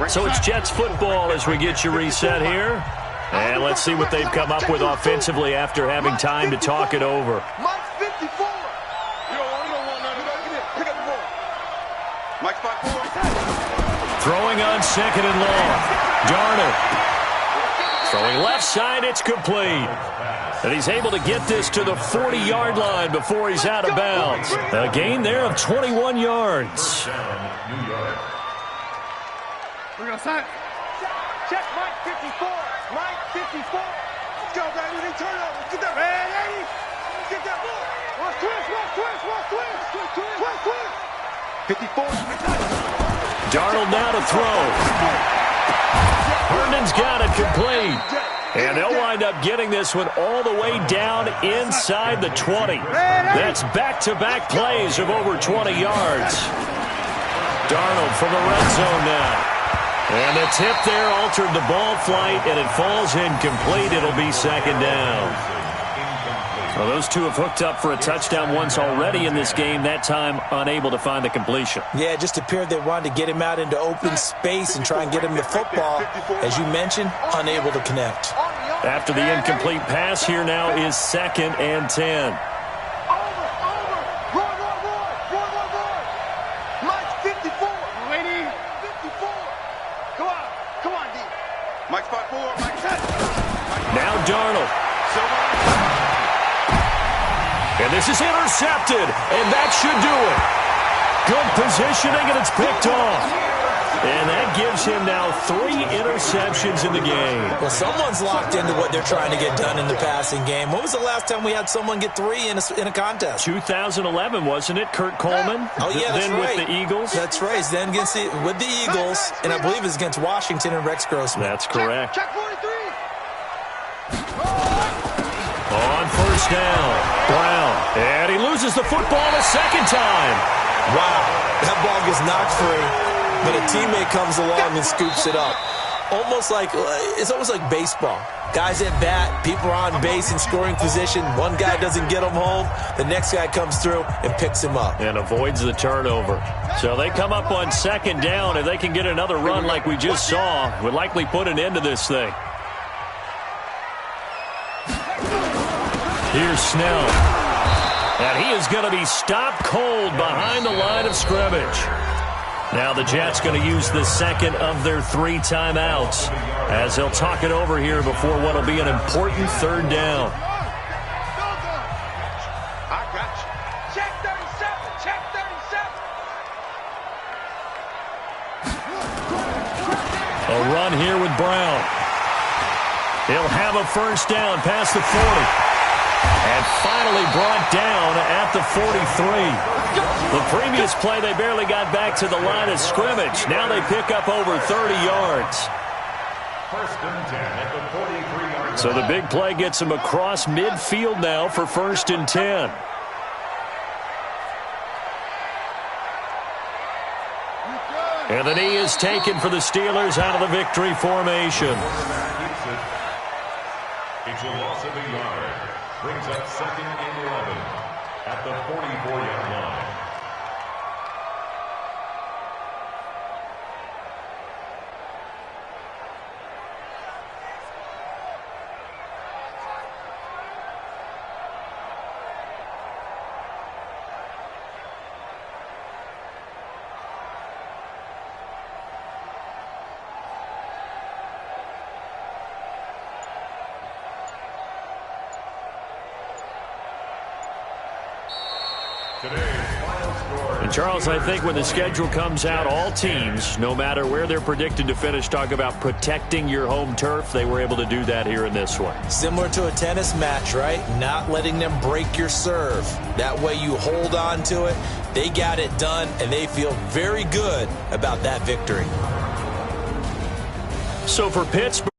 So it's Jets football as we get you reset here. And let's see what they've come up with offensively after having time to talk it over. Mike 54. You don't want nothing. Pick up the ball. Mike 54. Throwing on 2nd and long. Darnold. Throwing left side, it's complete. And he's able to get this to the 40-yard line before he's out of bounds. A gain there of 21 yards. We're going to sign. Check Mike 54. Mike 54. Let's go, baby. They turn over. Get that. Hey, get that ball. Watch twist. 54. Darnold now to throw. Herndon's got it complete. And they'll wind up getting this one all the way down inside the 20. That's back-to-back plays of over 20 yards. Darnold from the red zone now. And the tip there altered the ball flight, and it falls incomplete. It'll be 2nd down. Well, those two have hooked up for a touchdown once already in this game, that time unable to find the completion. Yeah, it just appeared they wanted to get him out into open space and try and get him the football. As you mentioned, unable to connect. After the incomplete pass, here now is 2nd and 10. Mike 54. Waiting. 54. Come on, D. Mike 54. Mike 10. Now Darnold. And this is intercepted, and that should do it. Good positioning, and it's picked off. And that gives him now 3 interceptions in the game. Well, someone's locked into what they're trying to get done in the passing game. When was the last time we had someone get 3 in a contest? 2011, wasn't it? Kurt Coleman? Oh, yeah, that's then right. With the Eagles? That's right. Then against with the Eagles, and I believe it's against Washington and Rex Grossman. That's correct. Check 43. On 1st down, Brown. And he loses the football a 2nd time. Wow, that ball gets knocked free, but a teammate comes along and scoops it up. It's almost like baseball. Guys at bat, people are on base in scoring position. One guy doesn't get him home. The next guy comes through and picks him up. And avoids the turnover. So they come up on 2nd down. If they can get another run like we just saw, would likely put an end to this thing. Here's Snell. And he is going to be stopped cold behind the line of scrimmage. Now the Jets going to use the 2nd of their 3 timeouts as they'll talk it over here before what will be an important 3rd down. I got you. Check 37. Check 37. A run here with Brown. He'll have a first down past the 40. And finally brought down at the 43. The previous play, they barely got back to the line of scrimmage. Now they pick up over 30 yards. First and 10 at the 43-yard line. So the big play gets them across midfield now for first and 10. And the knee is taken for the Steelers out of the victory formation. It's a loss of a yard. Brings up second and 11 at the 44-yard line. And Charles, I think when the schedule comes out, all teams, no matter where they're predicted to finish, talk about protecting your home turf. They were able to do that here in this one. Similar to a tennis match, right? Not letting them break your serve. That way you hold on to it. They got it done, and they feel very good about that victory. So for Pittsburgh,